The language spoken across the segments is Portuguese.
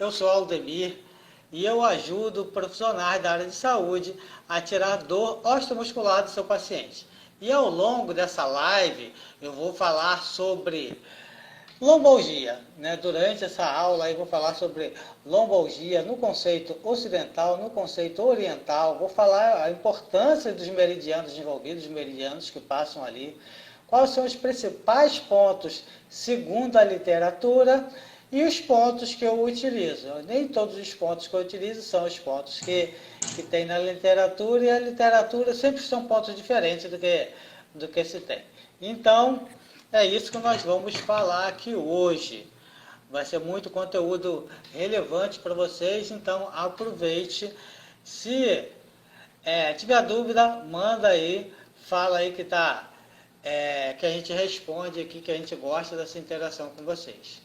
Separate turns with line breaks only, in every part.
Eu sou Aldemir e eu ajudo profissionais da área de saúde a tirar dor osteomuscular do seu paciente. E ao longo dessa live eu vou falar sobre lombalgia, né? Durante essa aula eu vou falar sobre lombalgia no conceito ocidental, no conceito oriental, vou falar a importância dos meridianos envolvidos, os meridianos que passam ali, quais são os principais pontos segundo a literatura e os pontos que eu utilizo. Nem todos os pontos que eu utilizo são os pontos que tem na literatura, e a literatura sempre são pontos diferentes do que se tem. Então, é isso que nós vamos falar aqui hoje. Vai ser muito conteúdo relevante para vocês, então aproveite. Se tiver dúvida, manda aí, fala aí que a gente responde aqui, que a gente gosta dessa interação com vocês.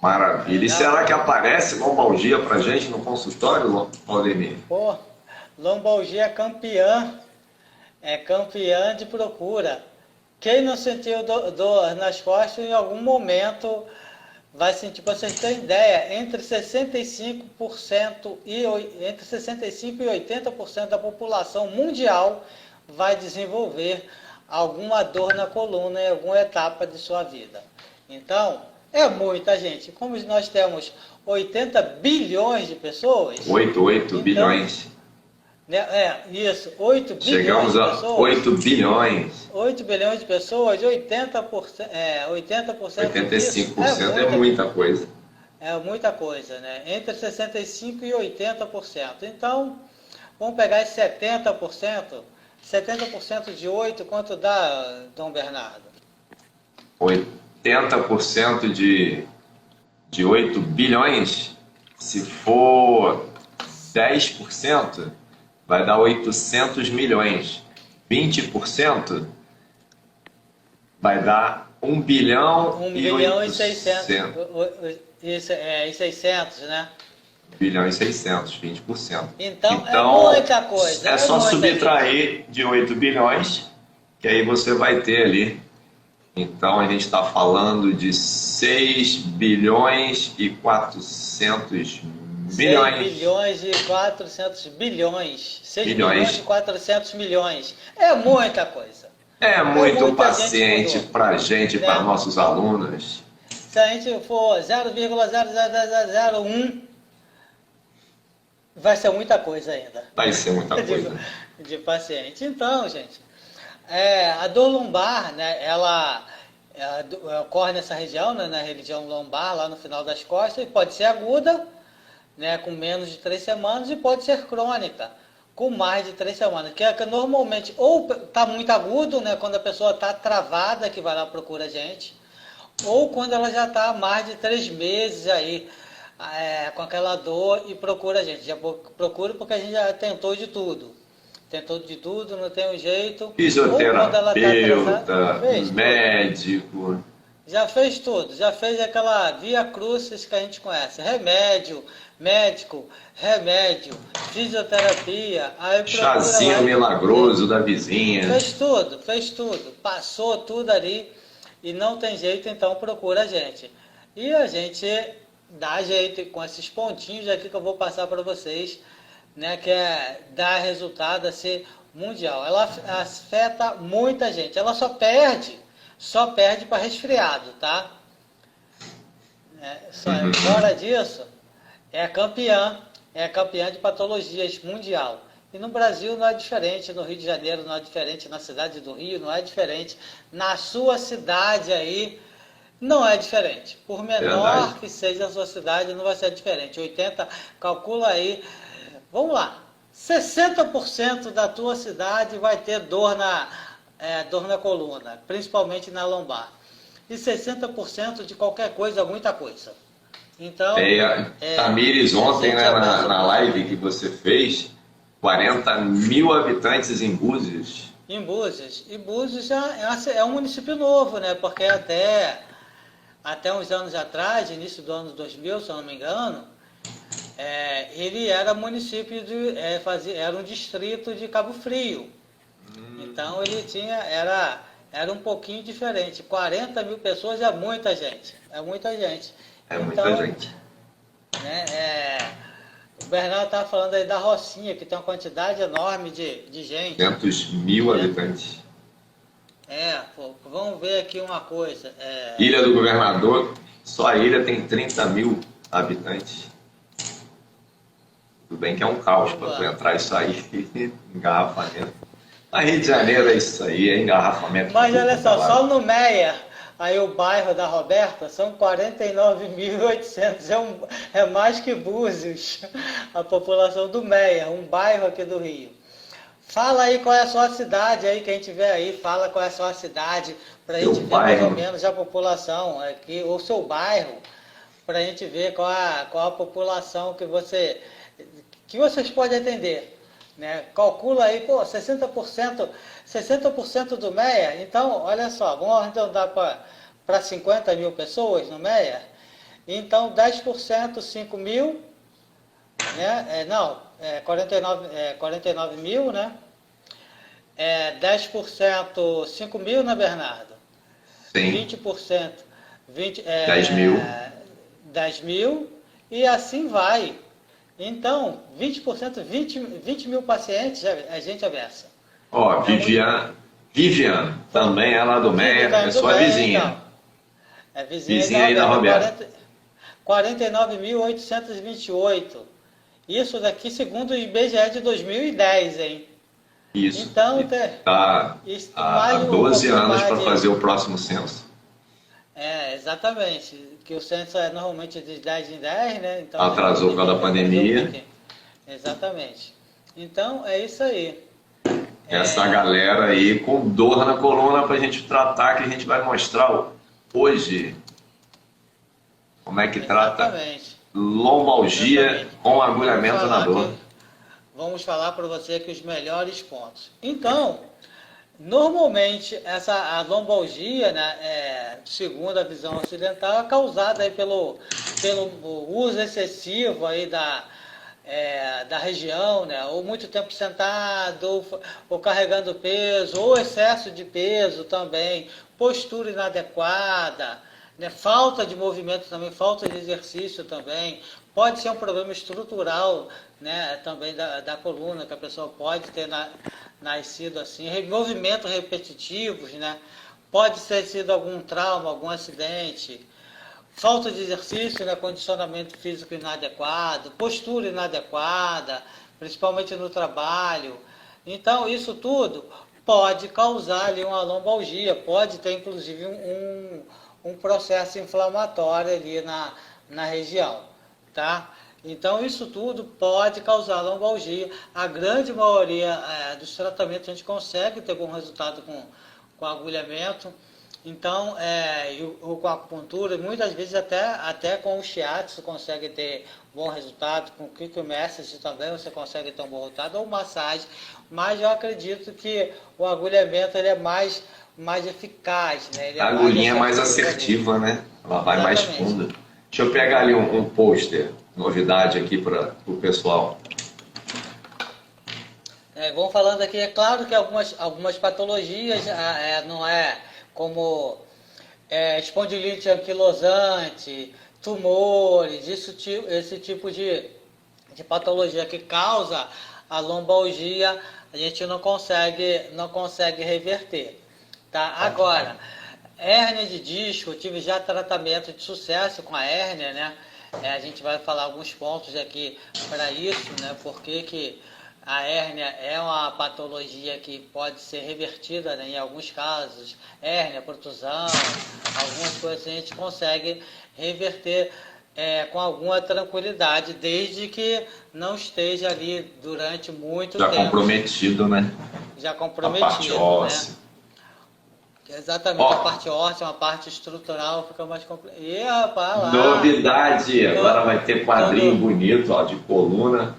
Maravilha. E será que aparece lombalgia para gente no consultório, Aldemir?
Pô, lombalgia é campeã de procura. Quem não sentiu dor nas costas, em algum momento vai sentir. Para vocês terem ideia, entre 65% e 80% da população mundial vai desenvolver alguma dor na coluna em alguma etapa de sua vida. Então, é muita gente. Como nós temos 80 bilhões de pessoas...
8 bilhões.
Isso, 8 bilhões
Chegamos
de
a
pessoas.
8 bilhões.
8 bilhões de pessoas, 80%,
85% é muita coisa.
É muita coisa, né? Entre 65% e 80%. Então, vamos pegar esse 70%. 70% de 8, quanto dá, Dom Bernardo?
80% de 8 bilhões, se for 10%, vai dar 800 milhões. 20% vai dar 1 bilhão,
1 bilhão e 600. E 600, né?
1 bilhão e 600, 20%.
Então é muita coisa.
É só subtrair de 8 bilhões, que aí você vai ter ali. Então a gente está falando de 6 bilhões e 400 bilhões.
6 bilhões e 400 bilhões. 6
bilhões.
Bilhões e 400 milhões. É muita coisa.
É muito paciente para a gente, para nossos alunos.
Se a gente for 0,00001, vai ser muita coisa ainda.
Vai ser muita coisa.
De paciente. Então, gente, a dor lombar, né, ela ocorre nessa região, né, na região lombar, lá no final das costas, e pode ser aguda, né, com menos de 3 semanas, e pode ser crônica, com mais de 3 semanas, que normalmente ou está muito agudo, né, quando a pessoa está travada, que vai lá procura a gente, ou quando ela já está há mais de 3 meses aí, com aquela dor e procura a gente. Já procura porque a gente já tentou de tudo. Não tem um jeito.
Fisioterapeuta, médico.
Já fez tudo, já fez aquela via crucis que a gente conhece. Remédio, médico, fisioterapia. Aí
chazinho milagroso da vizinha.
Fez tudo. Passou tudo ali e não tem jeito, então procura a gente. E a gente dá jeito com esses pontinhos aqui que eu vou passar para vocês, né, que dar resultado a ser mundial. Ela afeta muita gente. Ela só perde para resfriado, tá? Fora disso, é campeã de patologias mundial. E no Brasil não é diferente, no Rio de Janeiro não é diferente, na cidade do Rio não é diferente, na sua cidade aí não é diferente. Por menor que seja a sua cidade, não vai ser diferente. 80, calcula aí. Vamos lá. 60% da tua cidade vai ter dor na coluna, principalmente na lombar. E 60% de qualquer coisa, muita coisa. Então,
Tamires, ontem, né, na live que você fez, 40 mil habitantes em Búzios.
Em Búzios. E Búzios já é um município novo, né? Porque até uns anos atrás, início do ano 2000, se eu não me engano, ele era município era um distrito de Cabo Frio. Então ele era um pouquinho diferente. 40 mil pessoas é muita gente. É muita gente.
Muita gente.
Né, Bernardo estava falando aí da Rocinha, que tem uma quantidade enorme de gente.
200 mil habitantes.
Pô, vamos ver aqui uma coisa.
Ilha do Governador, só a ilha tem 30 mil habitantes. Tudo bem que é um caos para tu entrar e sair, engarrafamento. Mas Rio de Janeiro é isso aí, é engarrafamento.
Mas olha só no Meia, aí o bairro da Roberta, são 49.800, é mais que Búzios, a população do Meia, um bairro aqui do Rio. Fala aí qual é a sua cidade aí, quem tiver aí, fala qual é a sua cidade, para a gente ver mais ou menos a população aqui, o seu bairro, para a gente ver qual a população que vocês podem atender. Né? Calcula aí, pô, 60% do Meia, então, olha só, vamos arredondar para 50 mil pessoas no Meia, então 10%, 5 mil, né? 49 mil, né? 10%, 5 mil, né, Bernardo?
Sim.
20%,
10 mil.
10 mil, e assim vai. Então, 20%, 20 mil pacientes, a gente aversa.
Ó, Viviane, também é lá do Meia, é sua vizinha. Então.
É
vizinha aí da Roberta.
49.828. Isso daqui segundo o IBGE de 2010, hein?
Isso.
Então,
está há 12 anos para fazer o próximo censo.
Exatamente. Que o censo é normalmente de 10 em 10, né? Então,
atrasou por causa da pandemia.
Exatamente. Então, é isso aí.
Essa galera aí com dor na coluna para a gente tratar, que a gente vai mostrar hoje como é que trata lombalgia com agulhamento na dor.
Vamos falar para você aqui os melhores pontos. Então, normalmente a lombalgia, né, segundo a visão ocidental, é causada aí pelo uso excessivo aí da região, né, ou muito tempo sentado, ou carregando peso, ou excesso de peso também, postura inadequada, né, falta de movimento também, falta de exercício também, pode ser um problema estrutural, né, também da coluna, que a pessoa pode ter nascido assim, movimentos repetitivos, né, pode ter sido algum trauma, algum acidente, falta de exercício, né, condicionamento físico inadequado, postura inadequada, principalmente no trabalho. Então, isso tudo pode causar ali uma lombalgia, pode ter inclusive um processo inflamatório ali na região, tá? Então, isso tudo pode causar lombalgia. A grande maioria dos tratamentos a gente consegue ter bom resultado com agulhamento. Então, ou com a acupuntura, muitas vezes até com o shiatsu consegue ter bom resultado, com o kick massage também você consegue ter um bom resultado, ou massagem, mas eu acredito que o agulhamento ele é mais eficaz, né?
A agulhinha é mais assertiva, né? Ela vai mais funda. Deixa eu pegar ali um pôster, novidade aqui para o pessoal.
Vamos falando aqui, é claro que algumas patologias não é como espondilite anquilosante, tumores, esse tipo de patologia que causa a lombalgia, a gente não consegue reverter. Tá? Agora, hérnia de disco, eu tive já tratamento de sucesso com a hérnia, né? A gente vai falar alguns pontos aqui para isso, né? Porque que a hérnia é uma patologia que pode ser revertida, né, em alguns casos, hérnia, protusão, algumas coisas a gente consegue reverter com alguma tranquilidade, desde que não esteja ali durante muito tempo.
Já comprometido, né?
Já comprometido,
a parte óssea.
Né? Exatamente, a parte óssea, uma parte estrutural fica mais complicada. E rapaz, lá,
novidade! Agora vai ter quadrinho bonito, ó, de coluna.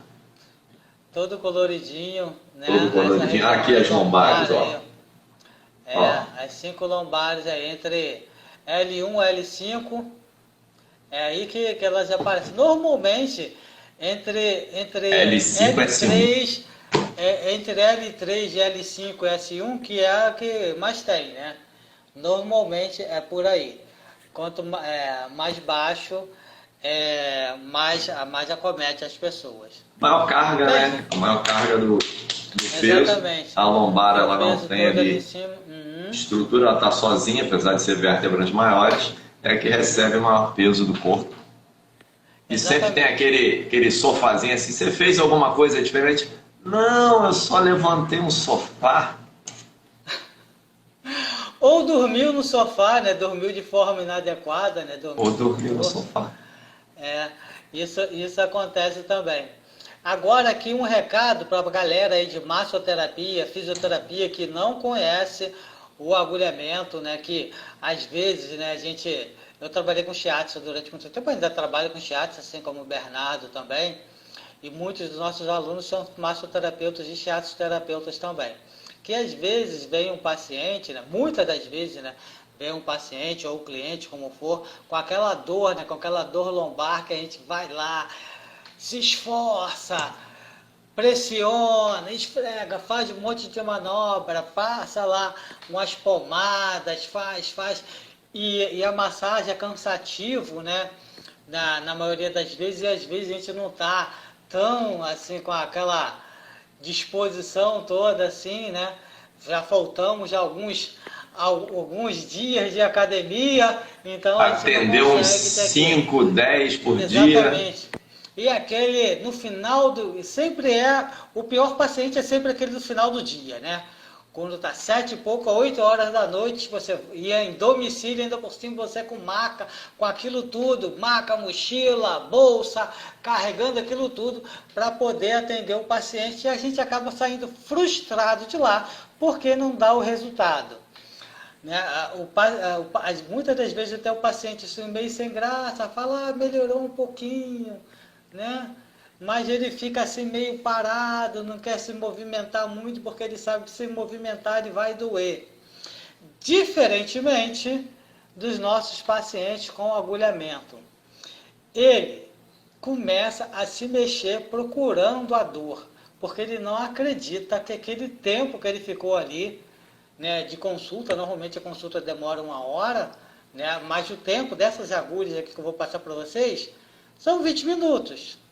Todo coloridinho, né?
Todo coloridinho. Aqui as lombares, ó.
As 5 lombares aí, entre L1 e L5, é aí que elas aparecem. Normalmente, entre
L5
L3, entre L3 e L5 e S1, que é a que mais tem, né? Normalmente é por aí. Quanto mais baixo, mais acomete as pessoas.
Maior carga, né? A maior carga do peso.
Exatamente.
A lombar, ela não
peso
tem
todo
ali
em cima. Uhum.
estrutura, ela está sozinha, apesar de ser vértebras maiores, é que recebe o maior peso do corpo. E sempre tem aquele sofazinho assim, você fez alguma coisa diferente? Não, eu só levantei um sofá.
Ou dormiu no sofá, né? Dormiu de forma inadequada, né?
Ou dormiu no sofá.
Isso acontece também. Agora aqui um recado para a galera aí de massoterapia, fisioterapia que não conhece o agulhamento, né? Que às vezes, né, eu trabalhei com shiatsu durante muito tempo, ainda trabalho com shiatsu, assim como o Bernardo também, e muitos dos nossos alunos são massoterapeutas e shiatsu terapeutas também. Que às vezes vem um paciente, né, muitas das vezes, né, vem um paciente ou um cliente, como for, com aquela dor, né, com aquela dor lombar que a gente vai lá, se esforça, pressiona, esfrega, faz um monte de manobra, passa lá umas pomadas, faz. E a massagem é cansativo, né? Na maioria das vezes, e às vezes a gente não está tão assim com aquela disposição toda assim, né? Já faltamos já alguns dias de academia, então a gente
atendeu
não
uns
consegue
5, 10 por dia.
Exatamente. E aquele, no final sempre o pior paciente é sempre aquele do final do dia, né? Quando tá 7 e pouco, 8 horas da noite, você ia em domicílio, ainda por cima você com maca, com aquilo tudo, maca, mochila, bolsa, carregando aquilo tudo para poder atender o paciente, e a gente acaba saindo frustrado de lá, porque não dá o resultado. Né? Muitas das vezes até o paciente assim, meio sem graça, fala, melhorou um pouquinho, né? Mas ele fica assim meio parado, não quer se movimentar muito, porque ele sabe que se movimentar ele vai doer. Diferentemente dos nossos pacientes com agulhamento. Ele começa a se mexer procurando a dor, porque ele não acredita que aquele tempo que ele ficou ali, né, de consulta, normalmente a consulta demora 1 hora, né, mas o tempo dessas agulhas aqui que eu vou passar para vocês são 20 minutos.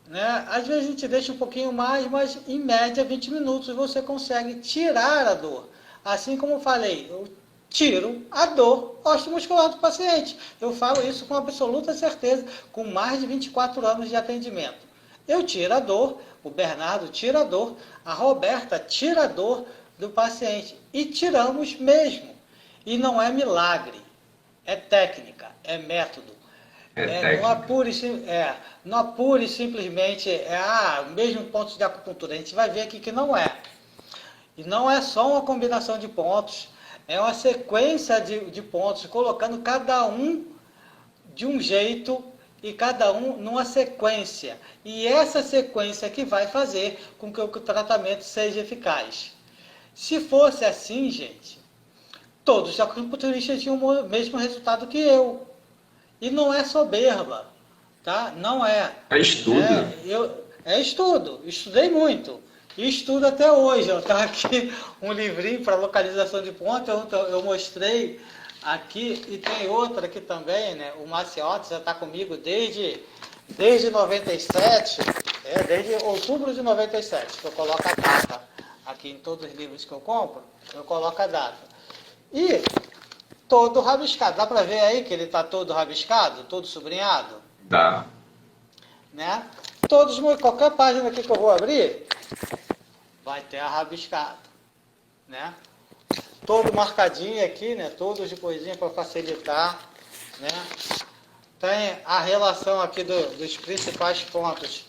Né? Às vezes a gente deixa um pouquinho mais, mas em média 20 minutos você consegue tirar a dor. Assim como eu falei, eu tiro a dor osteomuscular do paciente. Eu falo isso com absoluta certeza, com mais de 24 anos de atendimento. Eu tiro a dor, o Bernardo tira a dor, a Roberta tira a dor do paciente. E tiramos mesmo. E não é milagre, é técnica, é método. Não é pura e simplesmente o mesmo ponto de acupuntura. A gente vai ver aqui que não é. E não é só uma combinação de pontos, é uma sequência de pontos, colocando cada um de um jeito e cada um numa sequência. E essa sequência que vai fazer com que o tratamento seja eficaz. Se fosse assim, gente, todos os acupunturistas tinham o mesmo resultado que eu. E não é soberba, tá? Não é.
É estudo.
É estudo. Estudei muito. E estudo até hoje. Eu tenho aqui um livrinho para localização de ponto. Eu mostrei aqui. E tem outra aqui também, né? O Maciotti já está comigo desde 97. Desde outubro de 97. Que eu coloco a data. Aqui em todos os livros que eu compro, eu coloco a data. E todo rabiscado. Dá para ver aí que ele está todo rabiscado, todo sublinhado?
Dá.
Né? Qualquer página aqui que eu vou abrir, vai ter rabiscado. Né? Todo marcadinho aqui, né? Todos de coisinha para facilitar. Né? Tem a relação aqui dos principais pontos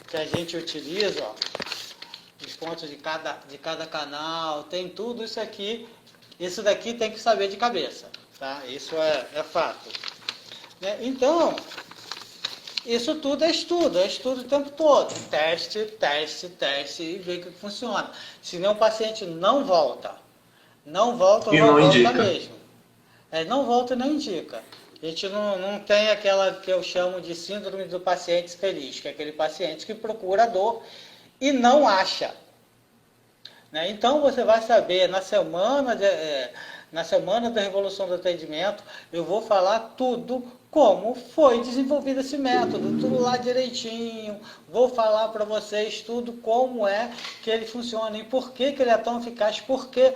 que a gente utiliza, ó. Os pontos de cada canal, tem tudo isso aqui. Isso daqui tem que saber de cabeça, tá? Isso é fato. Né? Então, isso tudo é estudo o tempo todo. Teste e ver que funciona. Senão o paciente não volta. Não volta,
e
não volta
indica.
mesmo. Não volta e não indica. A gente não tem aquela que eu chamo de síndrome do paciente feliz, que é aquele paciente que procura dor e não acha. Né? Então você vai saber na semana, na Semana da Revolução do Atendimento, eu vou falar tudo como foi desenvolvido esse método, tudo lá direitinho. Vou falar para vocês tudo como é que ele funciona e por que ele é tão eficaz, porque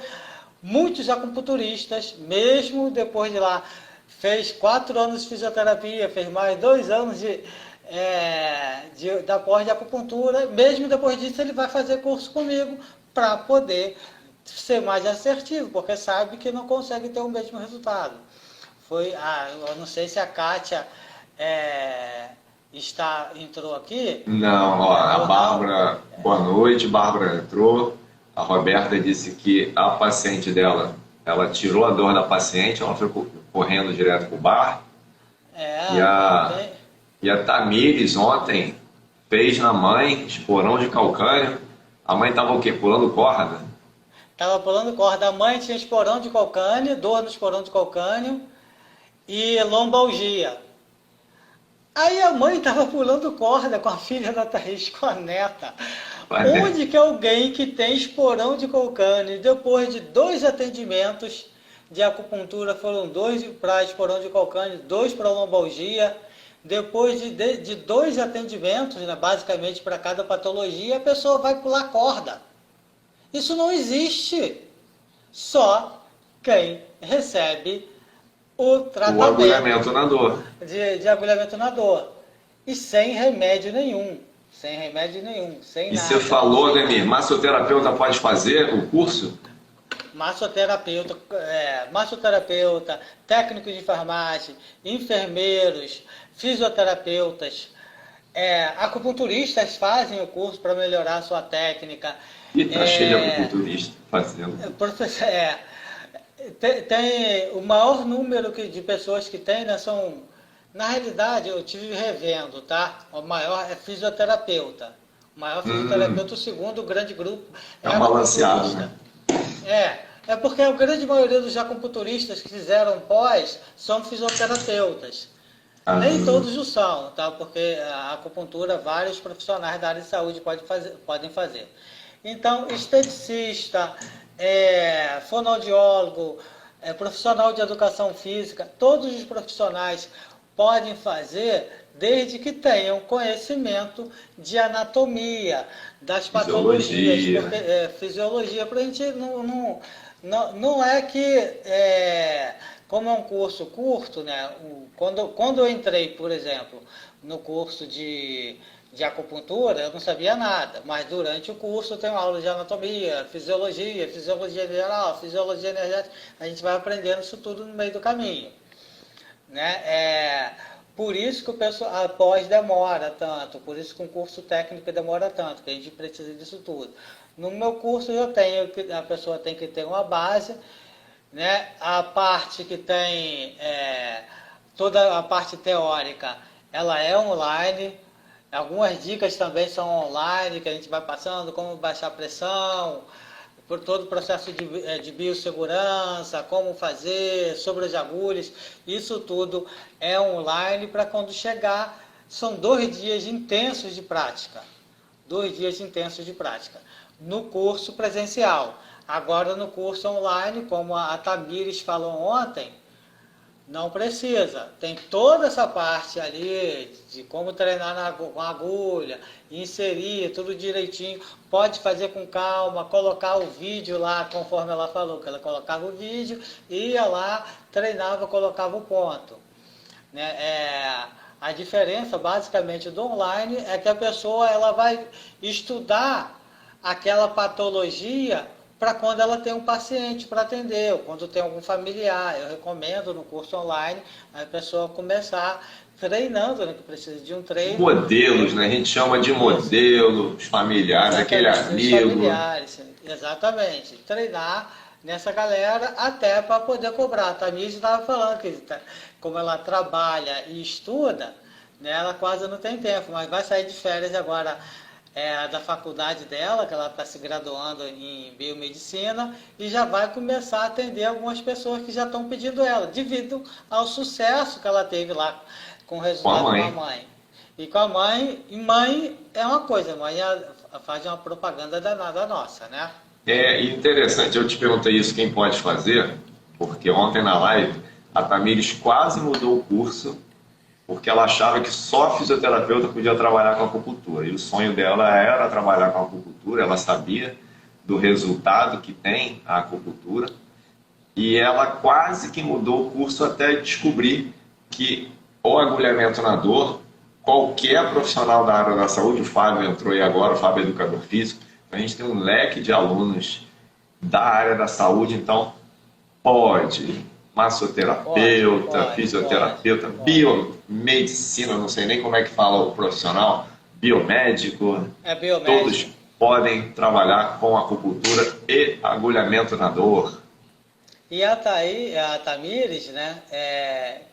muitos acupunturistas, mesmo depois de lá, fez 4 anos de fisioterapia, fez mais 2 anos da pós de acupuntura, mesmo depois disso ele vai fazer curso comigo para poder ser mais assertivo, porque sabe que não consegue ter o mesmo resultado. Eu não sei se a Kátia entrou aqui.
Não, ó, a Bárbara, boa noite, Bárbara entrou. A Roberta disse que a paciente dela, ela tirou a dor da paciente, ela foi correndo direto para o bar. E a Tamires ontem fez na mãe esporão de calcânio. A mãe estava o quê? Pulando corda?
Estava pulando corda. A mãe tinha esporão de calcânio, dor no esporão de calcânio e lombalgia. Aí a mãe estava pulando corda com a filha da Thaís, com a neta. Onde que alguém que tem esporão de calcânio, depois de 2 atendimentos de acupuntura, foram 2 para esporão de calcânio, 2 para lombalgia, depois de 2 atendimentos, né, basicamente para cada patologia, a pessoa vai pular corda. Isso não existe. Só quem recebe o tratamento.
O agulhamento na dor.
De agulhamento na dor. E sem remédio nenhum. Sem remédio nenhum. Sem nada.
E você falou, Ademir, massoterapeuta pode fazer o curso?
Massoterapeuta, técnico de enfermagem, enfermeiros, fisioterapeutas, acupunturistas fazem o curso para melhorar a sua técnica.
E está cheio de acupunturista fazendo.
Tem o maior número de pessoas que tem, né, são, na realidade, eu tive revendo, tá? O maior é fisioterapeuta. O maior fisioterapeuta, o segundo grande grupo
é balanceado, né?
É porque a grande maioria dos acupunturistas que fizeram pós são fisioterapeutas. Nem todos o são, tá? Porque a acupuntura, vários profissionais da área de saúde podem fazer. Então, esteticista, fonoaudiólogo, profissional de educação física, todos os profissionais podem fazer desde que tenham conhecimento de anatomia, das patologias, fisiologia, para a gente não é que, como é um curso curto, né? Quando eu entrei, por exemplo, no curso de acupuntura, eu não sabia nada, mas durante o curso eu tenho aula de anatomia, fisiologia geral, fisiologia energética, a gente vai aprendendo isso tudo no meio do caminho, né? Por isso que a pós demora tanto, por isso que um curso técnico demora tanto, que a gente precisa disso tudo. No meu curso a pessoa tem que ter uma base, né? A parte que tem toda a parte teórica, ela é online. Algumas dicas também são online, que a gente vai passando, como baixar a pressão, por todo o processo de biossegurança, como fazer, sobre as agulhas, isso tudo é online para quando chegar, são 2 dias intensos de prática. 2 dias intensos de prática. No curso presencial. Agora no curso online, como a Tamires falou ontem, não precisa. Tem toda essa parte ali de como treinar com agulha, inserir tudo direitinho. Pode fazer com calma, colocar o vídeo lá, conforme ela falou, que ela colocava o vídeo, ia lá, treinava, colocava o ponto. Né? A diferença, basicamente, do online é que a pessoa ela vai estudar aquela patologia para quando ela tem um paciente para atender, ou quando tem algum familiar. Eu recomendo no curso online a pessoa começar treinando, né, que precisa de um treino.
Modelos, né? A gente chama de modelos familiares, aquele amigo.
Familiares, exatamente. Treinar nessa galera até para poder cobrar. A Tamires estava falando que, como ela trabalha e estuda, né, ela quase não tem tempo, mas vai sair de férias agora. Da faculdade dela, que ela está se graduando em biomedicina, e já vai começar a atender algumas pessoas que já estão pedindo ela, devido ao sucesso que ela teve lá com o resultado com a mãe. E com a mãe, é uma coisa, mãe faz uma propaganda danada nossa, né?
É interessante, eu te perguntei isso, quem pode fazer, Porque ontem na live, a Tamires quase mudou o curso, porque ela achava que só fisioterapeuta podia trabalhar com acupuntura. E o sonho dela era trabalhar com acupuntura, ela sabia do resultado que tem a acupuntura. E ela quase que mudou o curso até descobrir que o agulhamento na dor, qualquer profissional da área da saúde, o Fábio entrou aí agora, o Fábio é educador físico, a gente tem um leque de alunos da área da saúde, então pode, massoterapeuta, fisioterapeuta, biomedicina, não sei nem como é que fala o profissional, biomédico, todos podem trabalhar com acupuntura e agulhamento na dor.
E a Tamires, né,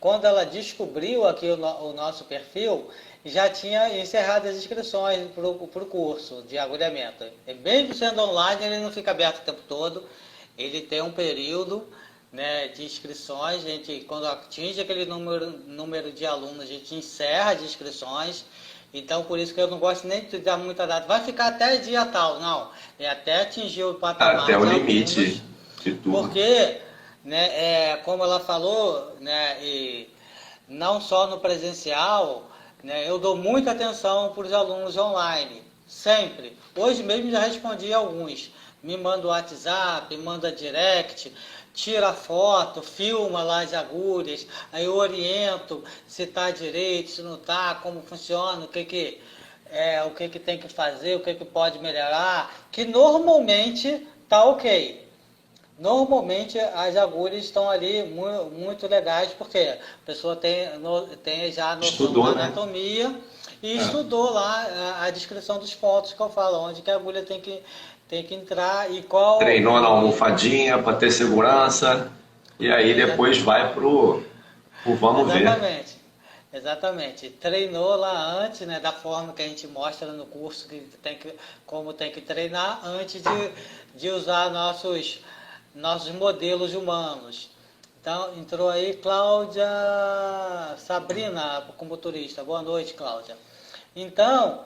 quando ela descobriu aqui o nosso perfil, já tinha encerrado as inscrições para o curso de agulhamento. E mesmo sendo online, ele não fica aberto o tempo todo, ele tem um período, né, de inscrições. A gente, quando atinge aquele número de alunos, a gente encerra as inscrições. Então, por isso que eu não gosto nem de dar muita data. Vai ficar até dia tal, não. É até atingir o patamar.
Até o limite de tudo.
Porque, né, como ela falou, né, e não só no presencial, né, eu dou muita atenção para os alunos online. Sempre. Hoje mesmo já respondi a alguns. Me manda o WhatsApp, me manda direct, tira foto, filma lá as agulhas, aí eu oriento se está direito, se não está, como funciona, o que tem que fazer, o que pode melhorar, que normalmente está ok. Normalmente as agulhas estão ali muito legais, porque a pessoa tem já a noção da anatomia, né? E estudou lá a descrição dos pontos que eu falo, onde que a agulha tem que entrar e qual...
Treinou na almofadinha para ter segurança, e aí depois vai pro vamos ver.
Exatamente. Treinou lá antes, né, da forma que a gente mostra no curso, como tem que treinar antes de usar nossos modelos humanos. Então, entrou aí Cláudia Sabrina, como motorista. Boa noite, Cláudia. Então,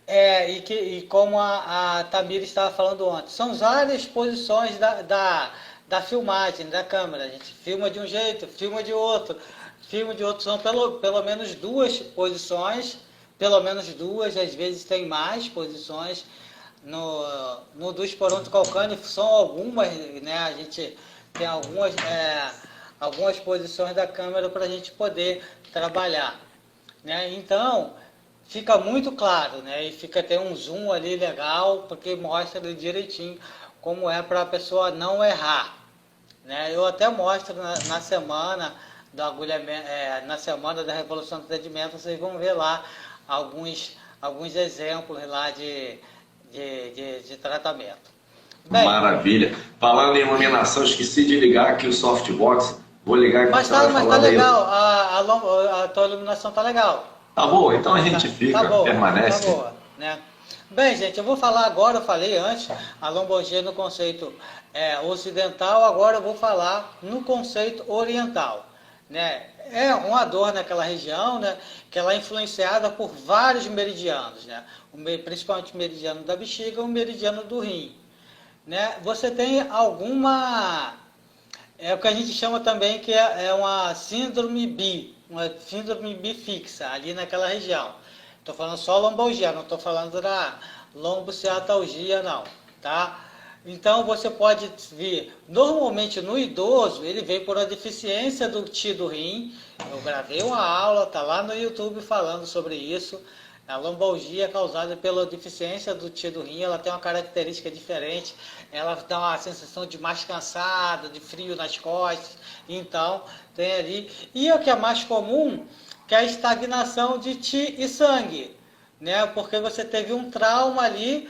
e como a Tamires estava falando ontem, são várias posições da filmagem, da câmera. A gente filma de um jeito, filma de outro. São pelo menos duas posições, às vezes tem mais posições. No do esporão calcâneo são algumas, né? A gente tem algumas posições da câmera para a gente poder trabalhar, né? Então fica muito claro, né? E tem um zoom ali legal, porque mostra ali direitinho como é para a pessoa não errar, né? Eu até mostro na semana do agulhamento, na semana da Revolução do Atendimento, vocês vão ver lá alguns exemplos lá de tratamento.
Bem, maravilha. Falando em iluminação, esqueci de ligar aqui o softbox. Vou ligar aqui.
Mas tá legal, a tua iluminação tá legal.
Tá boa, então a gente fica, permanece.
Tá boa, né? Bem, gente, eu vou falar agora, eu falei antes, a lombalgia no conceito ocidental, agora eu vou falar no conceito oriental, né? É uma dor naquela região, né, que ela é influenciada por vários meridianos, né? Principalmente o meridiano da bexiga e o meridiano do rim, né? Você tem alguma... o que a gente chama também que é uma síndrome bifixa ali naquela região. Estou falando só lombalgia, não estou falando da lombociatalgia não, tá? Então você pode vir, normalmente no idoso, ele vem por uma deficiência do Qi do rim. Eu gravei uma aula, tá lá no YouTube falando sobre isso. A lombalgia é causada pela deficiência do Qi do rim, ela tem uma característica diferente, ela dá uma sensação de mais cansado, de frio nas costas, então tem ali. E o que é mais comum, que é a estagnação de Qi e sangue, né? Porque você teve um trauma ali.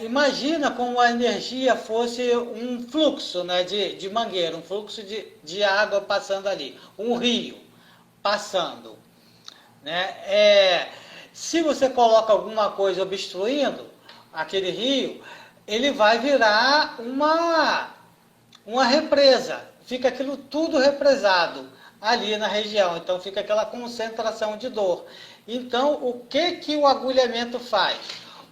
Imagina como a energia fosse um fluxo, né, de mangueira, um fluxo de água passando ali, um rio passando, né? Se você coloca alguma coisa obstruindo aquele rio, ele vai virar uma represa, fica aquilo tudo represado ali na região, então fica aquela concentração de dor. Então, o que o agulhamento faz?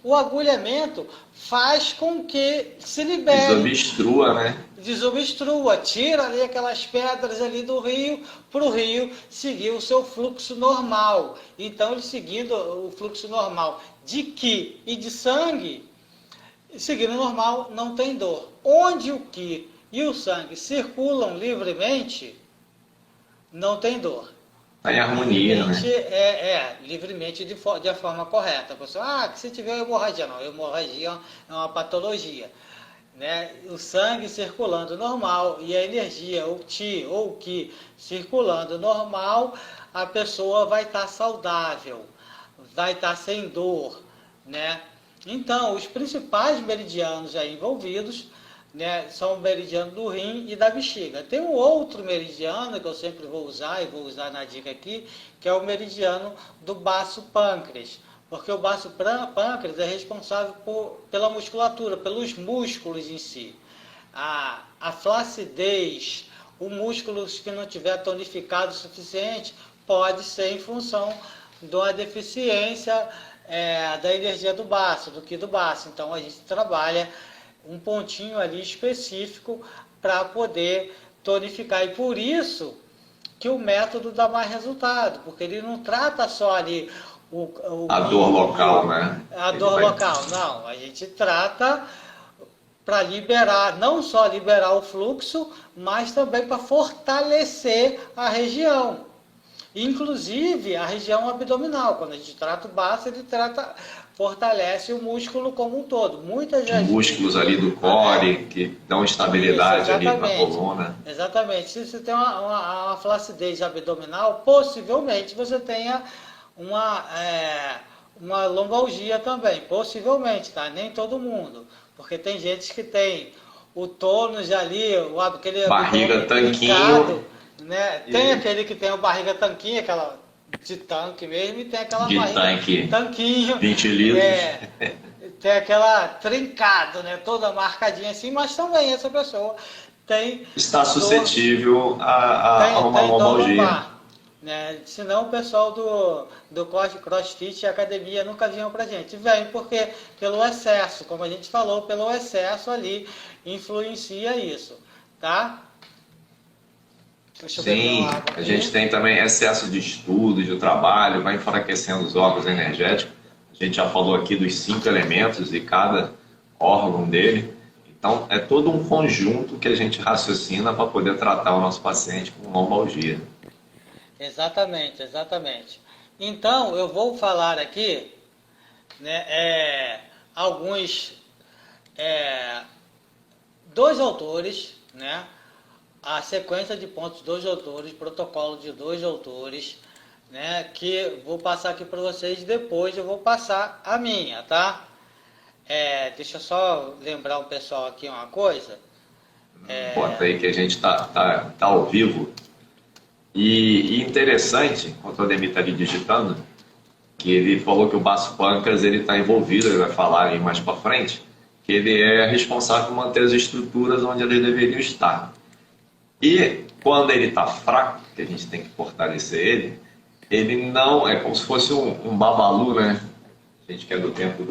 o agulhamento faz com que se libere.
Desobstrua, né?
Desobstrua, tira ali aquelas pedras ali do rio, para o rio seguir o seu fluxo normal. Então, ele seguindo o fluxo normal de qi e de sangue, seguindo o normal, não tem dor. Onde o qi e o sangue circulam livremente, não tem dor.
Está em harmonia,
né? Livremente de forma correta. A pessoa, que se tiver hemorragia, não, hemorragia é uma patologia. Né? O sangue circulando normal e a energia, o Qi ou o Qi circulando normal, a pessoa vai estar saudável, vai estar sem dor, né? Então, os principais meridianos aí envolvidos, né, são o meridiano do rim e da bexiga. Tem um outro meridiano que eu sempre vou usar, e vou usar na dica aqui, que é o meridiano do baço pâncreas. Porque o baço pâncreas é responsável pela musculatura, pelos músculos em si. A flacidez, o músculo que não tiver tonificado o suficiente, pode ser em função de uma deficiência da energia do baço, do qi do baço. Então a gente trabalha um pontinho ali específico para poder tonificar. E por isso que o método dá mais resultado, porque ele não trata só ali
a dor local, né?
A dor local, não. A gente trata para liberar, não só liberar o fluxo, mas também para fortalecer a região. Inclusive a região abdominal. Quando a gente trata o baço, ele fortalece o músculo como um todo. Muitas
vezes. Os músculos ali do core, que dão estabilidade ali na coluna.
Exatamente. Se você tem uma flacidez abdominal, possivelmente você tenha uma lombalgia também, possivelmente, tá? Nem todo mundo, porque tem gente que tem o tônus ali, aquele
barriga tanquinho,
né? Tem aquele que tem o barriga tanquinho, aquela de tanque mesmo, e tem aquela
de
barriga tanquinho,
20 litros,
tem aquela trincado, né? Toda marcadinha assim, mas também essa pessoa
está suscetível a uma lombalgia.
Né? Senão o pessoal do CrossFit e academia nunca vinham pra gente. Vem porque pelo excesso, como a gente falou, pelo excesso ali influencia isso, tá?
Sim, a gente tem também excesso de estudo, de trabalho, vai enfraquecendo os órgãos energéticos. A gente já falou aqui dos 5 elementos e cada órgão dele. Então, é todo um conjunto que a gente raciocina para poder tratar o nosso paciente com lombalgia.
Exatamente, exatamente. Então, eu vou falar aqui, né, dois autores, né, a sequência de pontos, 2 autores, protocolo de 2 autores, né, que vou passar aqui para vocês, depois eu vou passar a minha, tá? Deixa eu só lembrar o pessoal aqui uma coisa.
Bota aí que a gente tá ao vivo. E interessante, enquanto o Ademir está ali digitando, que ele falou que o baço pâncreas está envolvido, ele vai falar aí mais para frente, que ele é responsável por manter as estruturas onde eles deveriam estar. E quando ele está fraco, que a gente tem que fortalecer ele não é como se fosse um babalu, né? A gente que é do tempo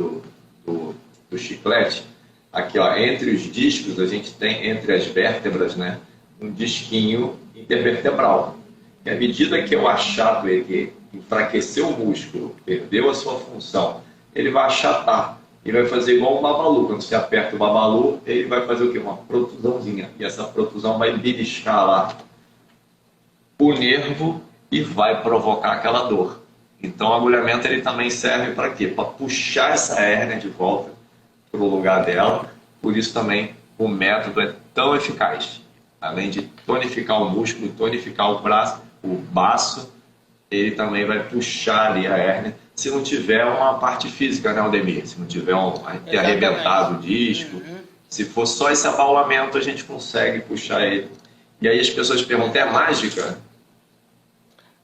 do chiclete. Aqui, ó, entre os discos, a gente tem, entre as vértebras, né, um disquinho intervertebral. E à medida que eu achato ele, enfraqueceu o músculo, perdeu a sua função, ele vai achatar. Ele vai fazer igual um babalu. Quando você aperta o babalu, ele vai fazer o quê? Uma protusãozinha. E essa protusão vai beliscar lá o nervo e vai provocar aquela dor. Então o agulhamento ele também serve para quê? Para puxar essa hérnia de volta para o lugar dela. Por isso também o método é tão eficaz. Além de tonificar o músculo, tonificar o baço, ele também vai puxar ali a hérnia. Se não tiver uma parte física, né, Aldemir? Se não tiver ter arrebentado o disco, se for só esse abaulamento, a gente consegue puxar ele. E aí as pessoas perguntam, é mágica?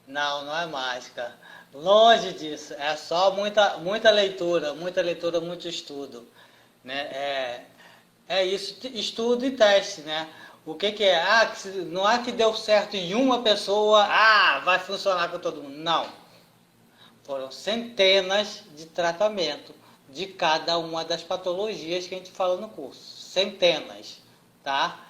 Não, não é mágica. Longe disso. É só muita leitura, muito estudo. Né? É isso, estudo e teste, né? O que é? Não é que deu certo em uma pessoa, vai funcionar com todo mundo. Não. Foram centenas de tratamento de cada uma das patologias que a gente fala no curso. Centenas, tá?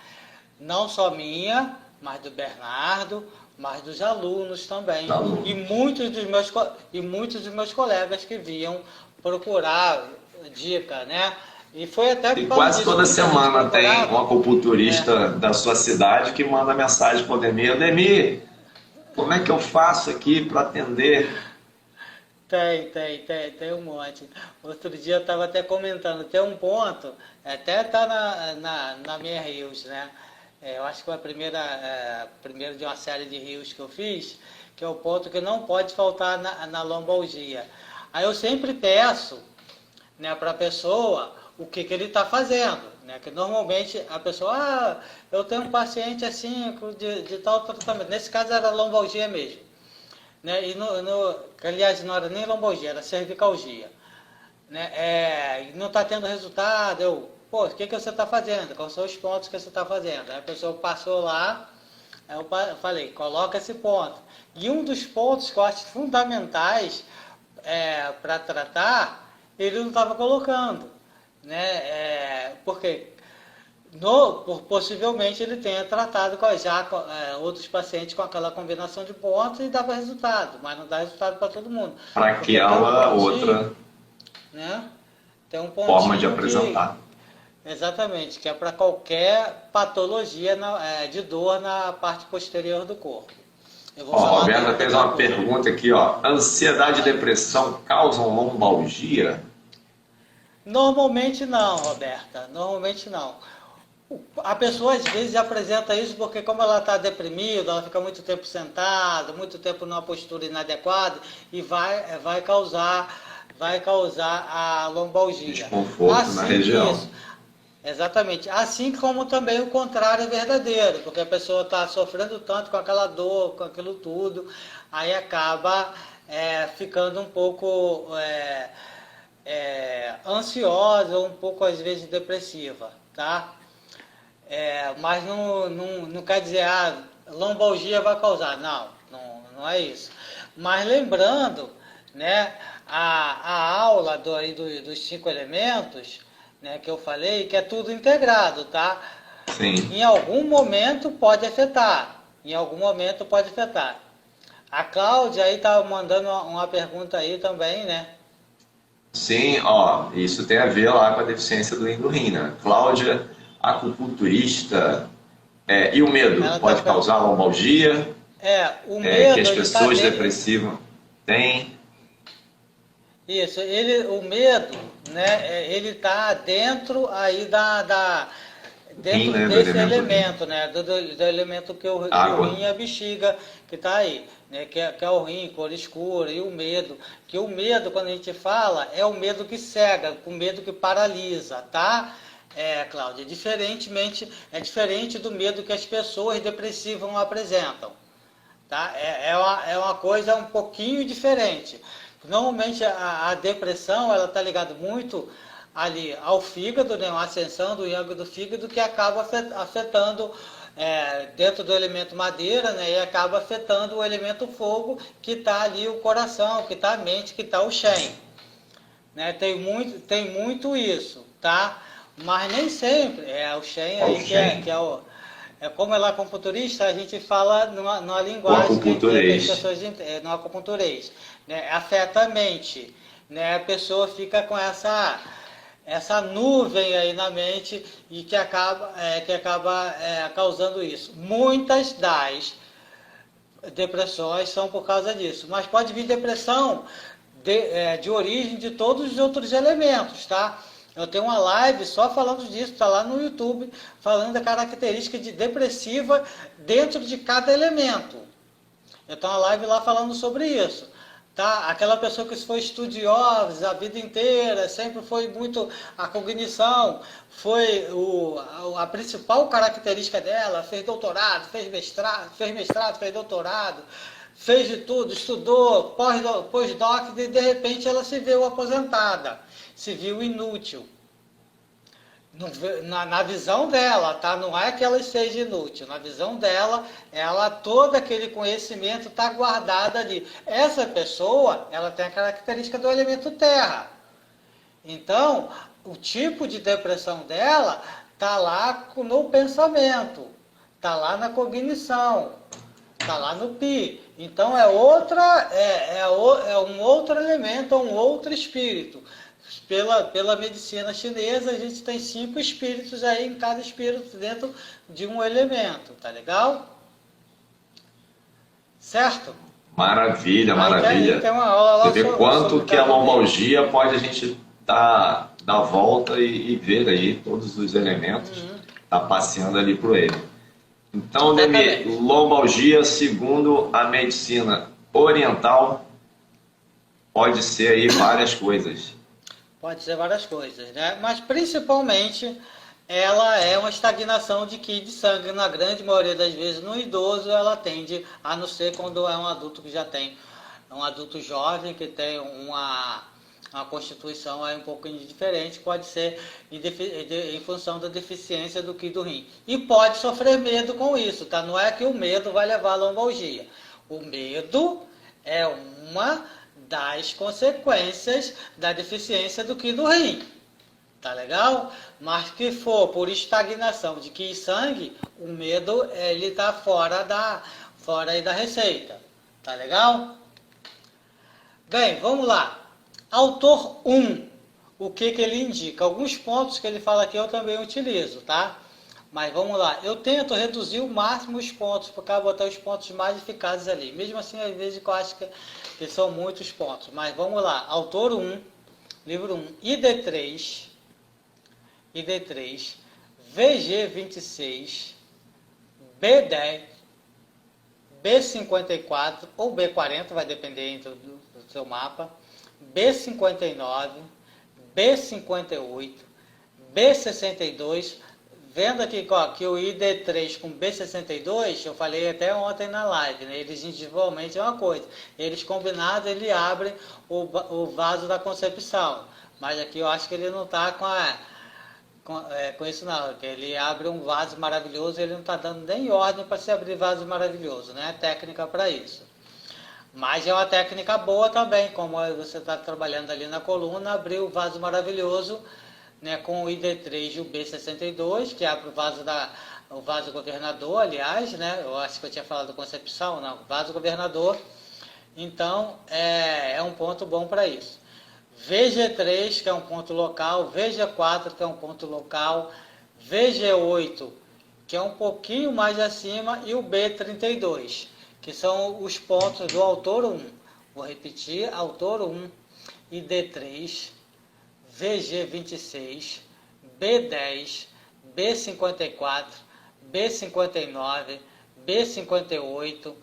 Não só minha, mas do Bernardo, mas dos alunos também. E muitos dos meus colegas que vinham procurar dica, né? E foi até
E quase toda semana tem um acupunturista
né,
da sua cidade que manda mensagem para o Ademir: Ademir, como é que eu faço aqui para atender?
Tem um monte. Outro dia eu estava até comentando, tem um ponto, até está na minha Rios, né? Eu acho que foi primeiro de uma série de rios que eu fiz, que é o ponto que não pode faltar na lombalgia. Aí eu sempre peço, né, para a pessoa o que ele está fazendo, né? Que normalmente a pessoa, eu tenho um paciente assim de tal tratamento. Nesse caso era lombalgia mesmo, né? E aliás, não era nem lombalgia, era cervicalgia, né? E não está tendo resultado. Pô, o que você está fazendo? Quais são os pontos que você está fazendo? Aí a pessoa passou lá, aí eu falei, coloca esse ponto. E um dos pontos que eu acho fundamentais para tratar, ele não estava colocando, né? Porque possivelmente ele tenha tratado outros pacientes com aquela combinação de pontos e dava resultado, mas não dá resultado para todo mundo.
Para aquela outra,
né? Tem um
forma de apresentar.
Exatamente, que é para qualquer patologia de dor na parte posterior do corpo.
Roberta fez uma pergunta aqui, ó. Ansiedade e depressão causam lombalgia?
Normalmente não, Roberta. Normalmente não. A pessoa às vezes apresenta isso porque como ela está deprimida, ela fica muito tempo sentada, muito tempo numa postura inadequada e vai causar a lombalgia.
Desconforto na região.
Isso. Exatamente. Assim como também o contrário é verdadeiro, porque a pessoa está sofrendo tanto com aquela dor, com aquilo tudo, aí acaba ficando um pouco ansiosa, um pouco às vezes depressiva, tá? Mas não quer dizer, lombalgia vai causar. Não é isso. Mas lembrando, né, a aula dos 5 elementos, né, que eu falei, que é tudo integrado, tá?
Sim.
Em algum momento pode afetar. A Cláudia aí tá mandando uma pergunta aí também, né?
Sim, ó, isso tem a ver lá com a deficiência do rim, né? Cláudia, acupunturista, e o medo pode causar lombalgia?
O medo,
que as pessoas depressivas têm.
Isso, o medo, né, ele está dentro aí dentro desse elemento, né, do elemento que o rim e a bexiga, que está aí, né, que é o rim, cor escura, e o medo, que o medo, quando a gente fala, é o medo que cega, o medo que paralisa, tá? Cláudia, é diferente do medo que as pessoas depressivas apresentam, tá? É uma coisa um pouquinho diferente. Normalmente a depressão ela está ligada muito ali ao fígado, né, uma ascensão do yang do fígado que acaba afetando dentro do elemento madeira, né, e acaba afetando o elemento fogo que está ali o coração, que está a mente, que está o Shen, né, tem muito isso, tá? Mas nem sempre o Shen aí que é como ela é acupunturista, a gente fala numa linguagem que as pessoas no acupunturês, né? Afeta a mente, né? A pessoa fica com essa nuvem aí na mente e que acaba causando isso. Muitas das depressões são por causa disso, mas pode vir depressão de origem de todos os outros elementos, tá? Eu tenho uma live só falando disso, está lá no YouTube, falando da característica de depressiva dentro de cada elemento. Eu tenho uma live lá falando sobre isso. Tá? Aquela pessoa que foi estudiosa a vida inteira, sempre foi muito a cognição, foi a principal característica dela, fez doutorado, fez mestrado, fez doutorado, fez de tudo, estudou, pós-doc, e de repente ela se viu aposentada, se viu inútil. Na visão dela, tá? Não é que ela seja inútil. Na visão dela, todo aquele conhecimento está guardado ali. Essa pessoa, ela tem a característica do elemento terra. Então, o tipo de depressão dela está lá no pensamento, está lá na cognição, está lá no pi. Então é um outro elemento, é um outro espírito. Pela medicina chinesa, a gente tem 5 espíritos aí, em cada espírito dentro de um elemento, tá legal? Certo?
Maravilha,
Aí
maravilha.
tem uma aula lá
Você vê quanto
sobre
que a
cada um deles.
lombalgia pode a gente dar a volta e ver aí todos os elementos, tá passeando ali por ele. Então, Demi,
Exatamente.
lombalgia, segundo a medicina oriental, pode ser aí várias coisas.
Pode ser várias coisas, né? Mas principalmente ela é uma estagnação de qi de sangue. Na grande maioria das vezes, no idoso, ela tende, a não ser quando é um adulto que já tem, um adulto jovem que tem uma constituição aí um pouquinho diferente, pode ser em função da deficiência do qi do rim. E pode sofrer medo com isso, tá? Não é que o medo vai levar à lombalgia. O medo é uma das consequências da deficiência do qi do rim. Tá legal? Mas que for por estagnação de qi e sangue, o medo ele tá fora aí da receita. Tá legal? Bem, vamos lá. Autor 1. O que ele indica? Alguns pontos que ele fala aqui eu também utilizo, tá? Mas vamos lá. Eu tento reduzir o máximo os pontos, para botar os pontos mais eficazes ali. Mesmo assim, às vezes eu acho que são muitos pontos. Mas vamos lá. Autor 1, livro 1, ID3, VG26, B10, B54 ou B40, vai depender do seu mapa, B59, B58, B62, vendo aqui ó, que o ID3 com B62, eu falei até ontem na live, né? Eles individualmente é uma coisa, eles combinados, ele abre o vaso da concepção, mas aqui eu acho que ele não está com isso não, que ele abre um vaso maravilhoso, ele não está dando nem ordem para se abrir vaso maravilhoso, né? Técnica para isso. Mas é uma técnica boa também, como você está trabalhando ali na coluna, abrir o vaso maravilhoso, né, com o ID3 e o B62, que abre o vaso governador, aliás, né? Eu acho que eu tinha falado concepção, não, vaso governador. Então, é um ponto bom para isso. VG3, que é um ponto local, VG4, que é um ponto local, VG8, que é um pouquinho mais acima, e o B32, que são os pontos do autor 1. Vou repetir, autor 1, ID3, VG26, B10, B54, B59, B58,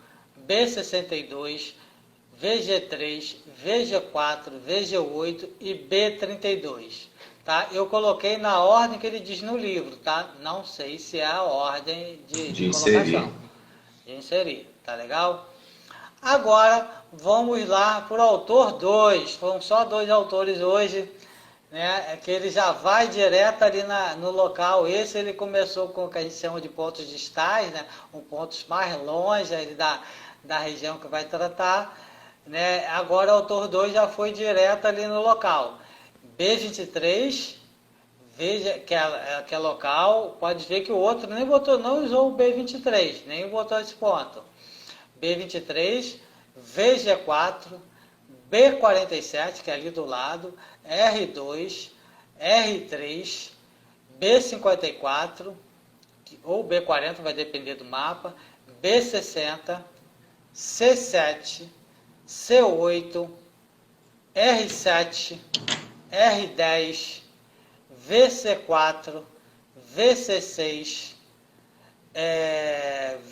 B62, VG3, VG4, VG8 e B32. Tá? Eu coloquei na ordem que ele diz no livro, tá? Não sei se é a ordem de colocação. De inserir, tá legal? Agora, vamos lá para o autor 2. Foram só 2 autores hoje, né? É que ele já vai direto ali no local. Esse ele começou com o que a gente chama de pontos distais, né? Pontos mais longe ali da região que vai tratar. Né? Agora o autor 2 já foi direto ali no local. B23, veja que é local, pode ver que o outro nem botou, não usou o B23, nem botou esse ponto. B23, VG4, B47, que é ali do lado, R2, R3, B54, ou B40, vai depender do mapa, B60, C7, C8, R7, R10, VC4, VC6,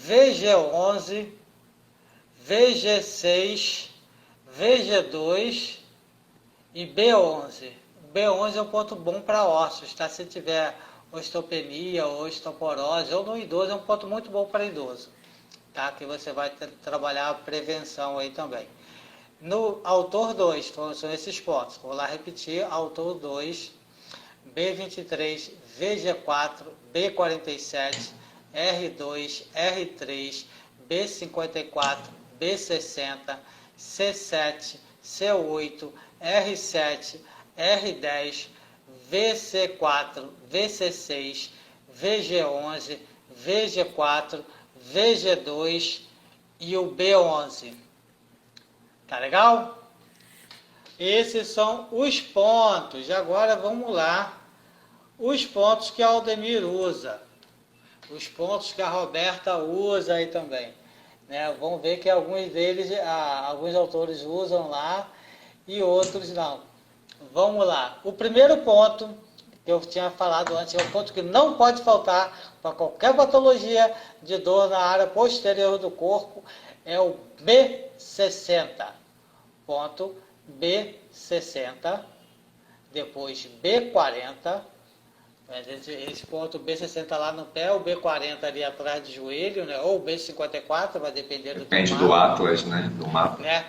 VG11, VG6, VG2 e B11. B11 é um ponto bom para ossos, tá? Se tiver osteopenia ou osteoporose, ou no idoso, é um ponto muito bom para idoso, tá? Que você vai trabalhar a prevenção aí também. No autor 2, são esses pontos. Vou lá repetir, autor 2, B23, VG4, B47, R2, R3, B54, B60, C7, C8, R7, R10, VC4, VC6, VG11, VG4, VG2 e o B11. Tá legal? Esses são os pontos. Agora vamos lá. Os pontos que a Aldemir usa. Os pontos que a Roberta usa aí também. Né? Vamos ver que alguns deles, alguns autores usam lá e outros não. Vamos lá. O primeiro ponto que eu tinha falado antes é o ponto que não pode faltar para qualquer patologia de dor na área posterior do corpo, é o B60. Ponto B60, depois B40, esse ponto B60 lá no pé, o B40 ali atrás do joelho, né? Ou B54, vai depender do
Depende do atlas, né? Do mapa.
Né?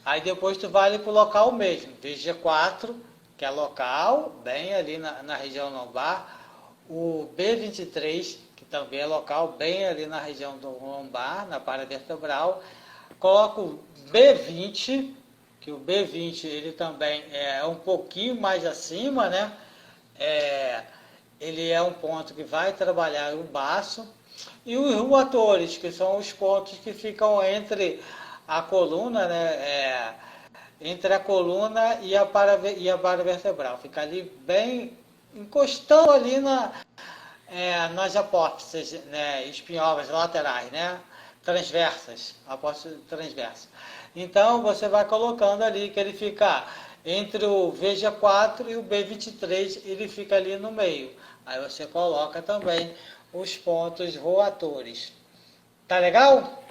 Aí depois tu vai ali pro local mesmo, VG4, que é local, bem ali na região lombar, o B23, que também é local, bem ali na região do lombar, na paravertebral. Coloco o B20, que o B20 ele também é um pouquinho mais acima, né? Ele é um ponto que vai trabalhar o baço. E os ruatores, que são os pontos que ficam entre a coluna, né? Entre a coluna e a paravertebral. Fica ali bem encostando ali nas apófises, né? Espinhosas laterais, né? Transversas, apófises transversas. Então você vai colocando ali que ele fica entre o VG4 e o B23, ele fica ali no meio. Aí você coloca também os pontos roatores. Tá legal?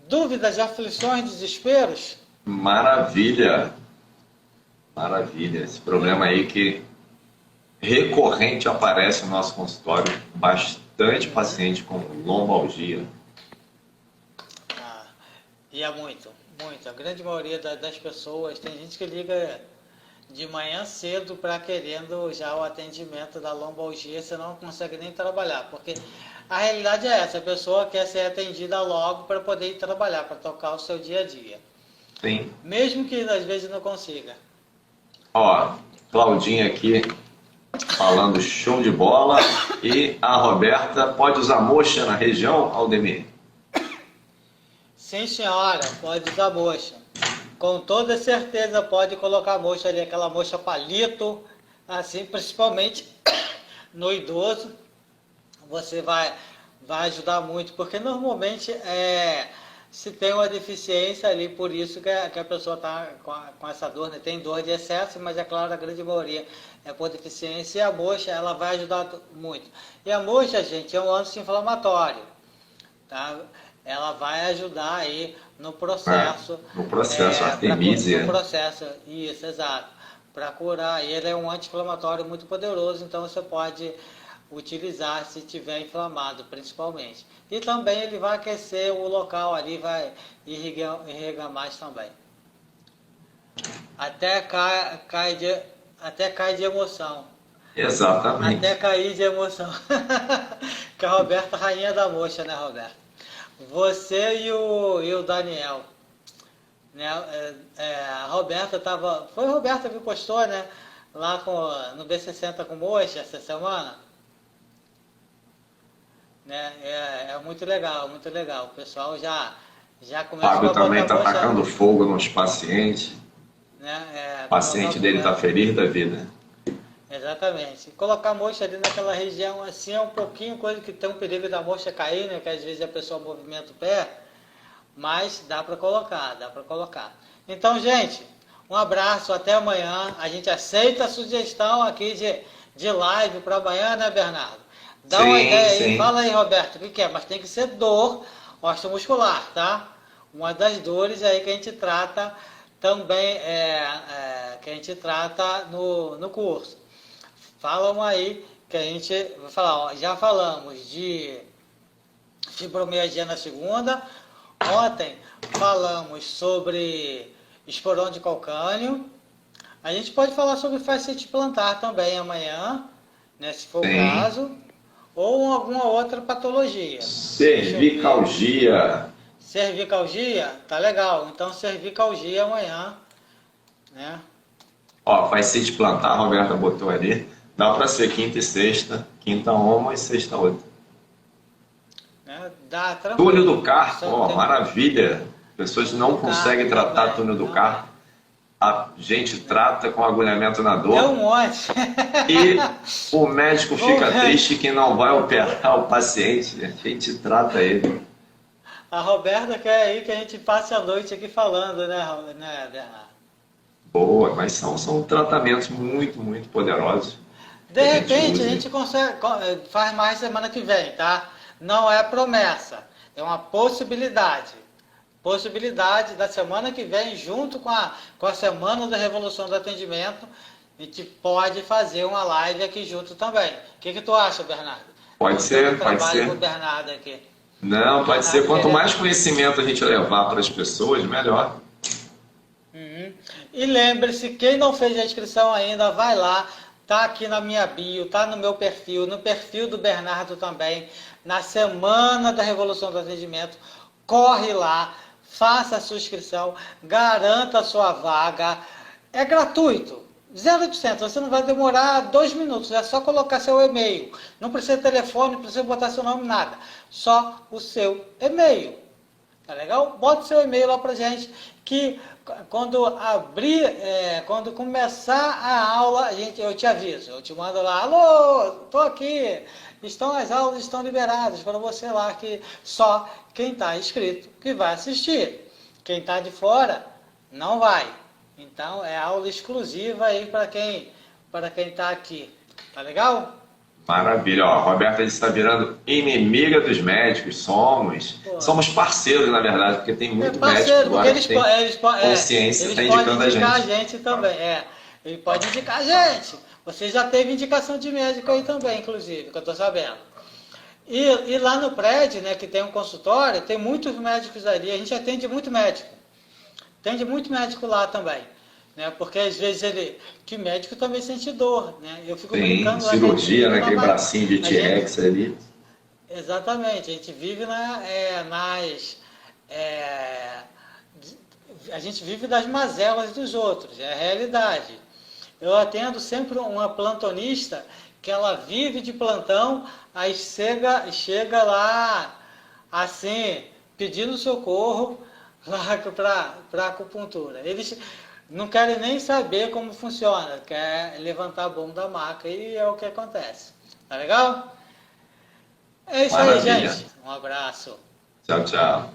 Dúvidas, aflições, desesperos?
Maravilha! Maravilha! Esse problema aí que recorrente aparece no nosso consultório, bastante paciente com lombalgia.
E é muito. A grande maioria das pessoas, tem gente que liga de manhã cedo para querendo já o atendimento da lombalgia, você não consegue nem trabalhar, porque a realidade é essa, a pessoa quer ser atendida logo para poder ir trabalhar, para tocar o seu dia a dia.
Sim.
Mesmo que às vezes não consiga.
Ó, Claudinha aqui falando show de bola. E a Roberta, pode usar moxa na região, Aldemir?
Sim, senhora, pode usar moxa. Com toda certeza pode colocar moxa ali, aquela moxa palito, assim, principalmente no idoso. Você vai ajudar muito, porque normalmente se tem uma deficiência ali, por isso que a pessoa está com essa dor, né? Tem dor de excesso, mas é claro, a grande maioria é por deficiência, e a moxa, ela vai ajudar muito. E a moxa, gente, é um anti-inflamatório, tá? Ela vai ajudar aí no processo.
No processo, artemisia.
No processo, isso, exato. Para curar, ele é um anti-inflamatório muito poderoso, então você pode utilizar se estiver inflamado, principalmente. E também ele vai aquecer o local ali, vai irrigar mais também. Até cai de emoção.
Exatamente.
Até cair de emoção. Que a Roberta, rainha da moxa, né, Roberta? Você e o Daniel. Né? A Roberta estava... Foi a Roberta que postou, né? Lá no B60 com moxa essa semana. Né? É muito legal, muito legal. O pessoal já começa a
Fábio também está
moxa,
tacando fogo nos pacientes.
Né?
O paciente dele está feliz da vida.
Exatamente. Colocar a moxa ali naquela região assim é um pouquinho coisa que tem um perigo da moxa cair, né? Que às vezes a pessoa movimenta o pé, mas dá para colocar, Então, gente, um abraço, até amanhã. A gente aceita a sugestão aqui de live para amanhã, né, Bernardo? Dá uma ideia aí,
sim.
Fala aí, Roberto, o que é? Mas tem que ser dor osteomuscular, tá? Uma das dores aí que a gente trata também, que a gente trata no curso. Falam aí que a gente vai falar, ó, já falamos de fibromialgia na segunda, ontem falamos sobre esporão de calcânio, a gente pode falar sobre fascite plantar também amanhã, né, se for o caso, ou alguma outra patologia.
Cervicalgia.
Cervicalgia? Tá legal, então cervicalgia amanhã, né?
Ó, vai ser de plantar, a Roberta botou ali. Dá para ser quinta e sexta, quinta uma e sexta outra.
Né? Dá
Túnel
tranquilo.
do carpo,
Só
ó,
tem
maravilha. Pessoas
túnel
não
do carpo
conseguem tratar
também,
túnel do
também.
carpo. A gente trata com agulhamento na
Deu um
dor.
monte.
E o médico
Vamos
fica
ver.
triste que não vai operar o paciente. A gente trata ele.
A Roberta quer aí que a gente passe a noite aqui falando, né, Bernardo?
Boa, mas são tratamentos muito, muito poderosos
De
que a gente
repente a
usa.
gente consegue, faz mais semana que vem, tá? Não é promessa, é uma possibilidade. Possibilidade da semana que vem, junto com a Semana da Revolução do Atendimento, a gente pode fazer uma live aqui junto também. O que tu acha, Bernardo?
Pode
Estou dando
ser, pode
trabalho pro
ser.
Bernardo aqui.
Não, pode ser.
Bernardo
Quanto
querendo.
mais conhecimento a gente levar para as pessoas, melhor.
Uhum. E lembre-se, quem não fez a inscrição ainda, vai lá, tá aqui na minha bio, tá no meu perfil, no perfil do Bernardo também, na Semana da Revolução do Atendimento, corre lá, faça a sua inscrição, garanta a sua vaga, é gratuito. 0%, você não vai demorar 2 minutos, é só colocar seu e-mail. Não precisa telefone, não precisa botar seu nome, nada. Só o seu e-mail. Tá legal? Bota seu e-mail lá pra gente, que quando abrir, quando começar a aula, eu te aviso. Eu te mando lá, alô, tô aqui. As aulas estão liberadas para você lá, que só quem está inscrito que vai assistir. Quem está de fora, não vai. Então, é aula exclusiva aí para quem está aqui. Tá legal?
Maravilha. Ó, a Roberta está virando inimiga dos médicos.
Pô.
Somos parceiros, na verdade, porque tem
É
muito médico
parceiro, porque
agora que tem consciência,
eles
está
podem
indicando a
indicar a
gente.
gente também. Ele pode indicar a gente. Você já teve indicação de médico aí também, inclusive, que eu estou sabendo. E lá no prédio, né, que tem um consultório, tem muitos médicos ali. A gente atende muito médico. Atende muito médico lá também. Né, porque às vezes que médico também sente dor. Né? Eu fico
Tem
brincando lá que a gente
cirurgia
vive
naquele bracinho de
a gente,
T-Rex ali.
exatamente, a gente vive é, a gente vive das mazelas dos outros, é a realidade. Eu atendo sempre uma plantonista que ela vive de plantão, aí chega lá, assim, pedindo socorro lá para acupuntura. Eles não querem nem saber como funciona, quer levantar a bomba da maca e é o que acontece. Tá legal? É isso aí,
Maravilha.
gente. Um abraço.
Tchau, tchau.